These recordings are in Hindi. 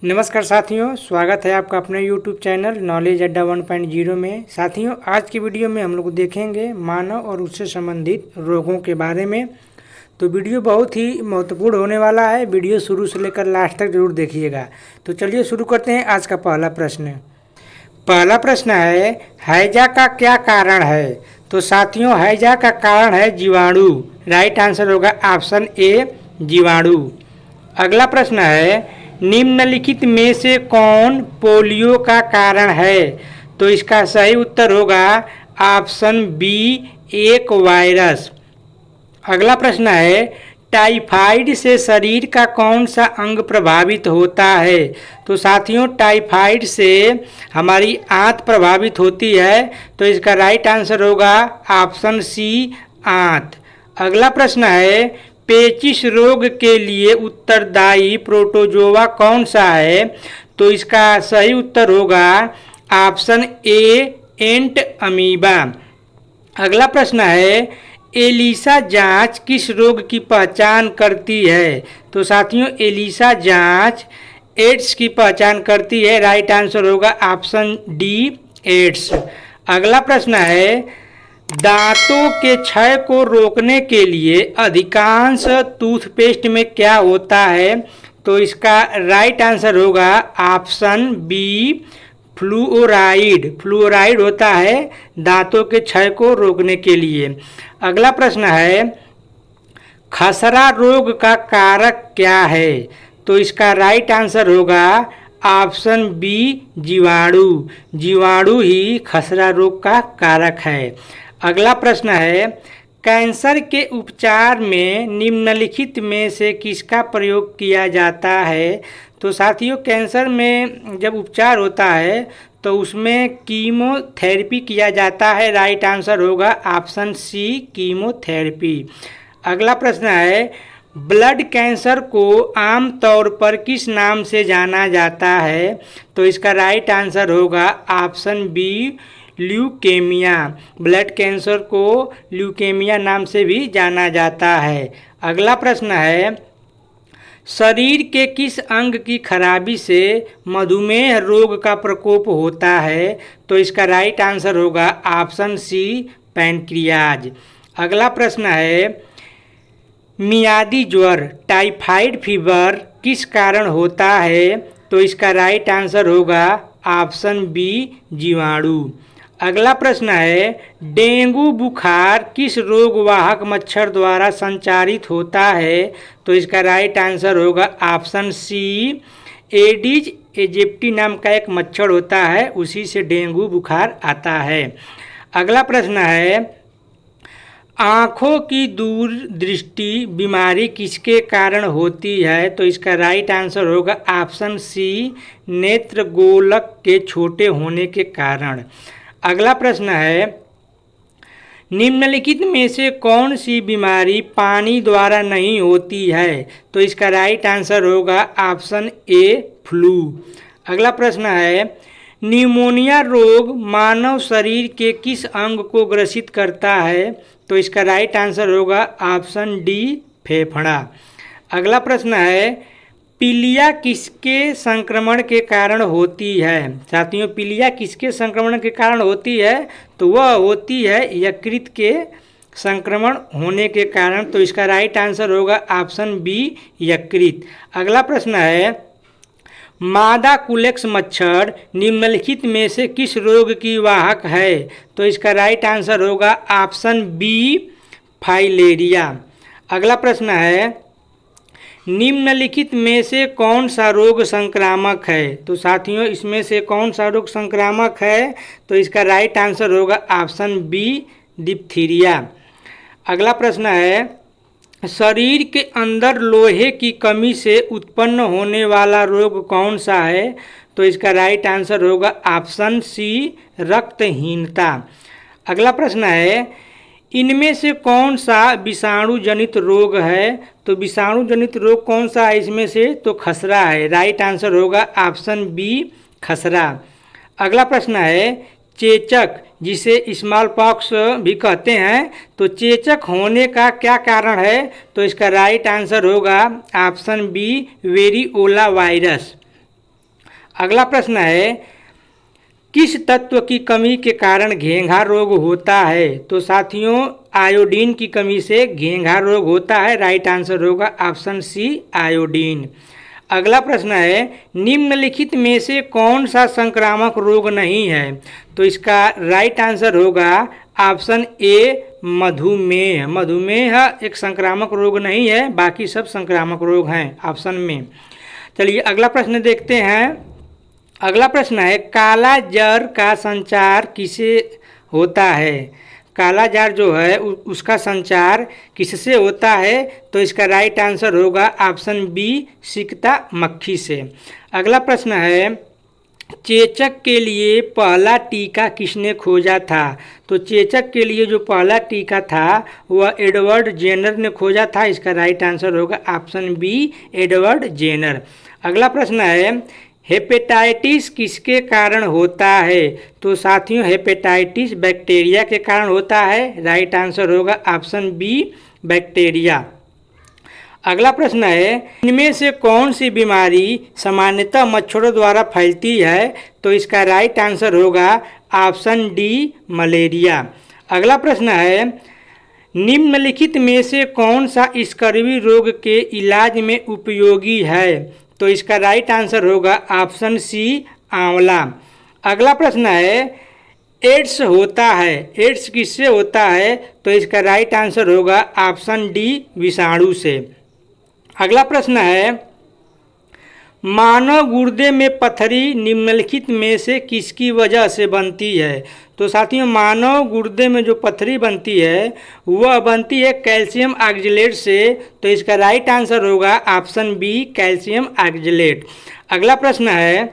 नमस्कार साथियों, स्वागत है आपका अपने YouTube चैनल नॉलेज अड्डा 1.0 में। साथियों, आज की वीडियो में हम लोग देखेंगे मानव और उससे संबंधित रोगों के बारे में। तो वीडियो बहुत ही महत्वपूर्ण होने वाला है। वीडियो शुरू से लेकर लास्ट तक जरूर देखिएगा। तो चलिए शुरू करते हैं। आज का पहला प्रश्न है हैजा का क्या कारण है? तो साथियों, हैजा का कारण है जीवाणु। राइट आंसर होगा ऑप्शन ए, जीवाणु। अगला प्रश्न है निम्नलिखित में से कौन पोलियो का कारण है? तो इसका सही उत्तर होगा ऑप्शन बी, एक वायरस। अगला प्रश्न है टाइफाइड से शरीर का कौन सा अंग प्रभावित होता है? तो साथियों, टाइफाइड से हमारी आंत प्रभावित होती है। तो इसका राइट आंसर होगा ऑप्शन सी, आंत। अगला प्रश्न है पेचिश रोग के लिए उत्तरदायी प्रोटोजोआ कौन सा है? तो इसका सही उत्तर होगा ऑप्शन ए, एंट अमीबा। अगला प्रश्न है एलिसा जांच किस रोग की पहचान करती है? तो साथियों, एलिसा जांच एड्स की पहचान करती है। राइट आंसर होगा ऑप्शन डी, एड्स। अगला प्रश्न है दांतों के क्षय को रोकने के लिए अधिकांश टूथपेस्ट में क्या होता है? तो इसका राइट आंसर होगा ऑप्शन बी, फ्लूओराइड। फ्लूओराइड होता है दांतों के क्षय को रोकने के लिए। अगला प्रश्न है खसरा रोग का कारक क्या है? तो इसका राइट आंसर होगा ऑप्शन बी, जीवाणु। जीवाणु ही खसरा रोग का कारक है। अगला प्रश्न है कैंसर के उपचार में निम्नलिखित में से किसका प्रयोग किया जाता है? तो साथियों, कैंसर में जब उपचार होता है तो उसमें कीमोथेरेपी किया जाता है। राइट आंसर होगा ऑप्शन सी, कीमोथेरेपी। अगला प्रश्न है ब्लड कैंसर को आमतौर पर किस नाम से जाना जाता है? तो इसका राइट आंसर होगा option B, leukaemia. Blood cancer को ल्यूकेमिया नाम से भी जाना जाता है। अगला प्रश्न है शरीर के किस अंग की खराबी से मधुमेह रोग का प्रकोप होता है? तो इसका राइट आंसर होगा ऑप्शन सी, पैनक्रियाज। अगला प्रश्न है मियादी ज्वर, टाइफाइड फीवर किस कारण होता है? तो इसका राइट आंसर होगा ऑप्शन बी, जीवाणु। अगला प्रश्न है डेंगू बुखार किस रोगवाहक मच्छर द्वारा संचारित होता है? तो इसका राइट आंसर होगा ऑप्शन सी, एडिज एजिप्टी नाम का एक मच्छर होता है, उसी से डेंगू बुखार आता है। अगला प्रश्न है आँखों की दूरदृष्टि बीमारी किसके कारण होती है? तो इसका राइट आंसर होगा ऑप्शन सी, नेत्र गोलक के छोटे होने के कारण। अगला प्रश्न है निम्नलिखित में से कौन सी बीमारी पानी द्वारा नहीं होती है? तो इसका राइट आंसर होगा ऑप्शन ए, फ्लू। अगला प्रश्न है न्यूमोनिया रोग मानव शरीर के किस अंग को ग्रसित करता है? तो इसका राइट आंसर होगा ऑप्शन डी, फेफड़ा। अगला प्रश्न है पीलिया किसके संक्रमण के कारण होती है? साथियों, पीलिया किसके संक्रमण के कारण होती है? तो वह होती है यकृत के संक्रमण होने के कारण। तो इसका राइट आंसर होगा ऑप्शन बी, यकृत। अगला प्रश्न है मादा कुलेक्स मच्छर निम्नलिखित में से किस रोग की वाहक है? तो इसका राइट आंसर होगा ऑप्शन बी, फाइलेरिया। अगला प्रश्न है निम्नलिखित में से कौन सा रोग संक्रामक है? तो साथियों, इसमें से कौन सा रोग संक्रामक है? तो इसका राइट आंसर होगा ऑप्शन बी, डिप्थीरिया। अगला प्रश्न है शरीर के अंदर लोहे की कमी से उत्पन्न होने वाला रोग कौन सा है? तो इसका राइट आंसर होगा ऑप्शन सी, रक्तहीनता। अगला प्रश्न है इनमें से कौन सा विषाणु जनित रोग है? तो विषाणु जनित रोग कौन सा है इसमें से? तो खसरा है। राइट आंसर होगा ऑप्शन बी, खसरा। अगला प्रश्न है चेचक, जिसे स्मॉल पॉक्स भी कहते हैं, तो चेचक होने का क्या कारण है? तो इसका राइट आंसर होगा ऑप्शन बी, वेरिओला वायरस। अगला प्रश्न है, किस तत्व की कमी के कारण घेंघा रोग होता है? तो साथियों आयोडीन की कमी से घेंघा रोग होता है। राइट आंसर होगा ऑप्शन सी आयोडीन। अगला प्रश्न है, निम्नलिखित में से कौन सा संक्रामक रोग नहीं है? तो इसका राइट आंसर होगा ऑप्शन ए मधुमेह। मधुमेह एक संक्रामक रोग नहीं है, बाकी सब संक्रामक रोग हैं ऑप्शन में। चलिए अगला प्रश्न देखते हैं। अगला प्रश्न है, काला जार का संचार किसे होता है? काला जार जो है उसका संचार किससे होता है? तो इसका राइट आंसर होगा ऑप्शन बी सिकता मक्खी से। अगला प्रश्न है, चेचक के लिए पहला टीका किसने खोजा था? तो चेचक के लिए जो पहला टीका था वह एडवर्ड जेनर ने खोजा था। इसका राइट आंसर होगा ऑप्शन बी एडवर्ड जेनर। अगला प्रश्न है, हेपेटाइटिस किसके कारण होता है? तो साथियों हेपेटाइटिस बैक्टीरिया के कारण होता है। राइट आंसर होगा ऑप्शन बी बैक्टीरिया। अगला प्रश्न है, इनमें से कौन सी बीमारी सामान्यतः मच्छरों द्वारा फैलती है? तो इसका राइट आंसर होगा ऑप्शन डी मलेरिया। अगला प्रश्न है, निम्नलिखित में से कौन सा स्कर्वी रोग के इलाज में उपयोगी है? तो इसका राइट आंसर होगा ऑप्शन सी आंवला। अगला प्रश्न है, एड्स होता है, एड्स किससे होता है? तो इसका राइट आंसर होगा ऑप्शन डी विषाणु से। अगला प्रश्न है, मानव गुर्दे में पथरी निम्नलिखित में से किसकी वजह से बनती है? तो साथियों मानव गुर्दे में जो पथरी बनती है वह बनती है कैल्शियम ऑक्जेलेट से। तो इसका राइट आंसर होगा ऑप्शन बी कैल्शियम ऑक्जेलेट। अगला प्रश्न है,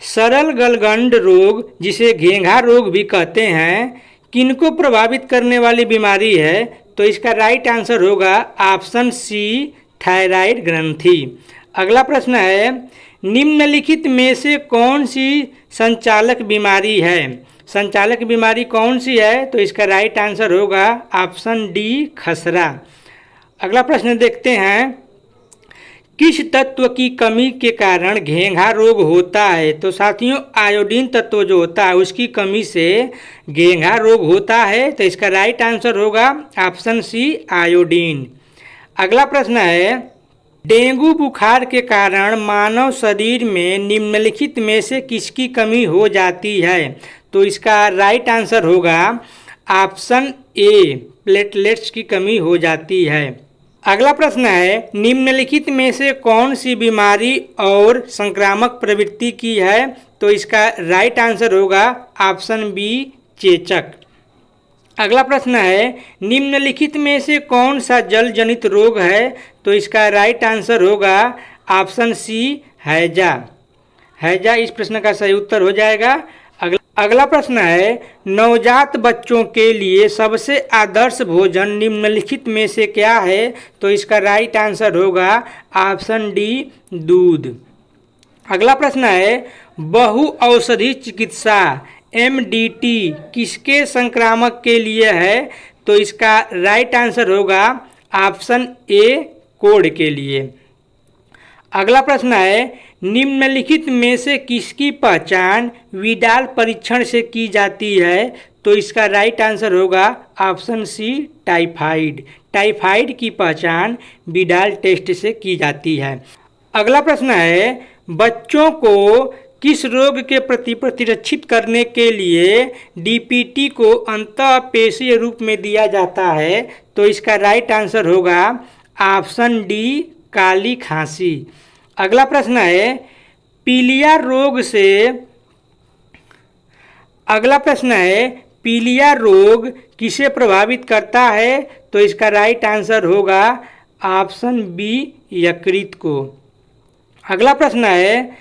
सरल गलगंड रोग जिसे घेंघा रोग भी कहते हैं किनको प्रभावित करने वाली बीमारी है? तो इसका राइट आंसर होगा ऑप्शन सी थायराइड ग्रंथि। अगला प्रश्न है, निम्नलिखित में से कौन सी संचालक बीमारी है? संचालक बीमारी कौन सी है? तो इसका राइट आंसर होगा ऑप्शन डी खसरा। अगला प्रश्न देखते हैं, किस तत्व की कमी के कारण घेंघा रोग होता है? तो साथियों आयोडीन तत्व जो होता है उसकी कमी से घेंघा रोग होता है। तो इसका राइट आंसर होगा ऑप्शन सी आयोडीन। अगला प्रश्न है, डेंगू बुखार के कारण मानव शरीर में निम्नलिखित में से किसकी कमी हो जाती है? तो इसका राइट आंसर होगा ऑप्शन ए प्लेटलेट्स की कमी हो जाती है। अगला प्रश्न है, निम्नलिखित में से कौन सी बीमारी और संक्रामक प्रवृत्ति की है? तो इसका राइट आंसर होगा ऑप्शन बी चेचक। अगला प्रश्न है, निम्नलिखित में से कौन सा जल जनित रोग है? तो इसका राइट आंसर होगा ऑप्शन सी हैजा। हैजा इस प्रश्न का सही उत्तर हो जाएगा। अगला प्रश्न है, नवजात बच्चों के लिए सबसे आदर्श भोजन निम्नलिखित में से क्या है? तो इसका राइट आंसर होगा ऑप्शन डी दूध। अगला प्रश्न है, बहु औषधि चिकित्सा MDT किसके संक्रामक के लिए है? तो इसका राइट आंसर होगा ऑप्शन ए कोढ़ के लिए। अगला प्रश्न है, निम्नलिखित में से किसकी पहचान विडाल परीक्षण से की जाती है? तो इसका राइट आंसर होगा ऑप्शन सी टाइफाइड। टाइफाइड की पहचान विडाल टेस्ट से की जाती है। अगला प्रश्न है, बच्चों को किस रोग के प्रति प्रतिरक्षित करने के लिए DPT को अंतःपेशीय रूप में दिया जाता है? तो इसका राइट आंसर होगा ऑप्शन डी काली खांसी। अगला प्रश्न है, पीलिया रोग किसे प्रभावित करता है? तो इसका राइट आंसर होगा ऑप्शन बी यकृत को। अगला प्रश्न है,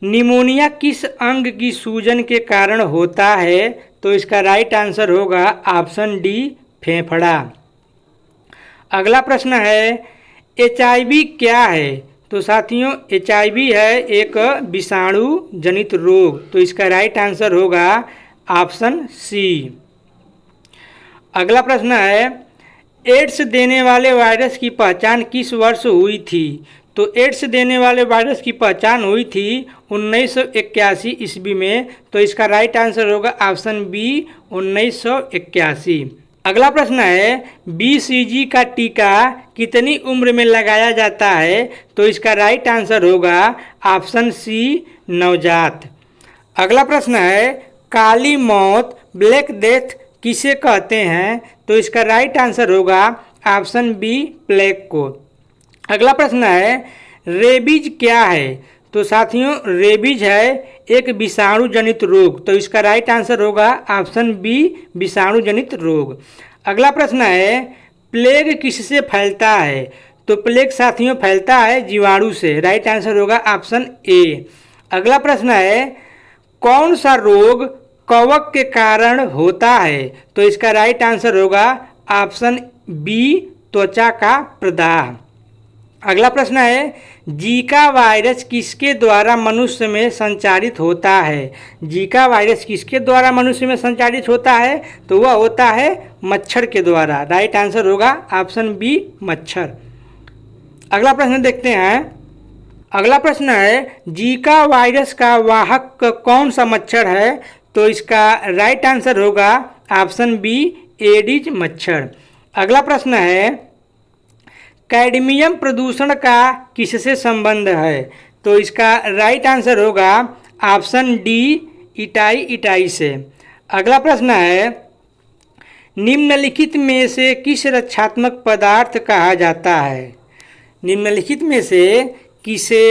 निमोनिया किस अंग की सूजन के कारण होता है? तो इसका राइट आंसर होगा ऑप्शन डी फेफड़ा। अगला प्रश्न है, HIV क्या है? तो साथियों HIV है एक विषाणु जनित रोग। तो इसका राइट आंसर होगा ऑप्शन सी। अगला प्रश्न है, एड्स देने वाले वायरस की पहचान किस वर्ष हुई थी? तो एड्स देने वाले वायरस की पहचान हुई थी 1981 ईस्वी में। तो इसका राइट आंसर होगा ऑप्शन बी 1981। अगला प्रश्न है BCG का टीका कितनी उम्र में लगाया जाता है? तो इसका राइट आंसर होगा ऑप्शन सी नवजात। अगला प्रश्न है काली मौत ब्लैक डेथ किसे कहते हैं? तो इसका राइट आंसर होगा ऑप्शन बी प्लेग को। अगला प्रश्न है रेबीज क्या है? तो साथियों रेबीज है एक विषाणु जनित रोग। तो इसका राइट आंसर होगा ऑप्शन बी विषाणु जनित रोग। अगला प्रश्न है प्लेग किससे फैलता है? तो प्लेग साथियों फैलता है जीवाणु से। राइट आंसर होगा ऑप्शन ए। अगला प्रश्न है कौन सा रोग कवक के कारण होता है? तो इसका राइट आंसर होगा ऑप्शन बी त्वचा का प्रदाह। अगला प्रश्न है जीका वायरस किसके द्वारा मनुष्य में संचारित होता है? जीका वायरस किसके द्वारा मनुष्य में संचारित होता है? तो वह होता है मच्छर के द्वारा। राइट आंसर होगा ऑप्शन बी मच्छर। अगला प्रश्न देखते हैं। अगला प्रश्न है जीका वायरस का वाहक कौन सा मच्छर है? तो इसका राइट आंसर होगा ऑप्शन बी एडिज मच्छर। अगला प्रश्न है कैडमियम प्रदूषण का किससे संबंध है? तो इसका राइट आंसर होगा ऑप्शन डी इटाई से। अगला प्रश्न है निम्नलिखित में से किस रक्षात्मक पदार्थ कहा जाता है? निम्नलिखित में से किसे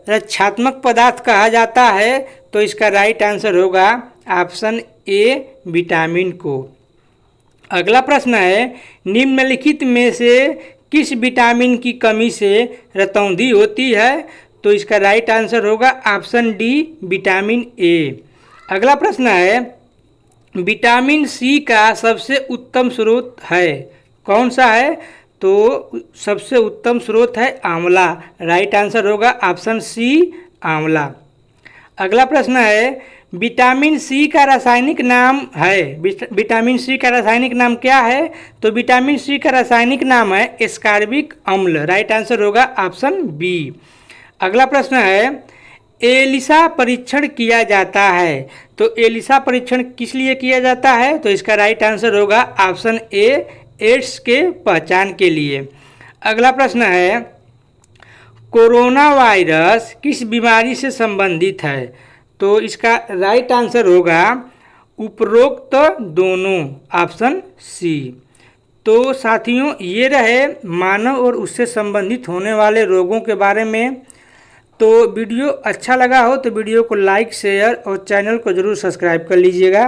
रक्षात्मक पदार्थ कहा जाता है? तो इसका राइट आंसर होगा ऑप्शन ए विटामिन को। अगला प्रश्न है निम्नलिखित में से किस विटामिन की कमी से रतौंधी होती है? तो इसका राइट आंसर होगा ऑप्शन डी विटामिन ए। अगला प्रश्न है विटामिन सी का सबसे उत्तम स्रोत है कौन सा है? तो सबसे उत्तम स्रोत है आंवला। राइट आंसर होगा ऑप्शन सी आंवला। अगला प्रश्न है विटामिन सी का रासायनिक नाम है। विटामिन सी का रासायनिक नाम क्या है? तो विटामिन सी का रासायनिक नाम है एस्कॉर्बिक अम्ल। राइट आंसर होगा ऑप्शन बी। अगला प्रश्न है एलिसा परीक्षण किया जाता है। तो एलिसा परीक्षण किस लिए किया जाता है? तो इसका राइट आंसर होगा ऑप्शन ए एड्स के पहचान के लिए। अगला प्रश्न है कोरोना वायरस किस बीमारी से संबंधित है? तो इसका राइट आंसर होगा उपरोक्त दोनों ऑप्शन सी। तो साथियों ये रहे मानव और उससे संबंधित होने वाले रोगों के बारे में। तो वीडियो अच्छा लगा हो तो वीडियो को लाइक शेयर और चैनल को ज़रूर सब्सक्राइब कर लीजिएगा।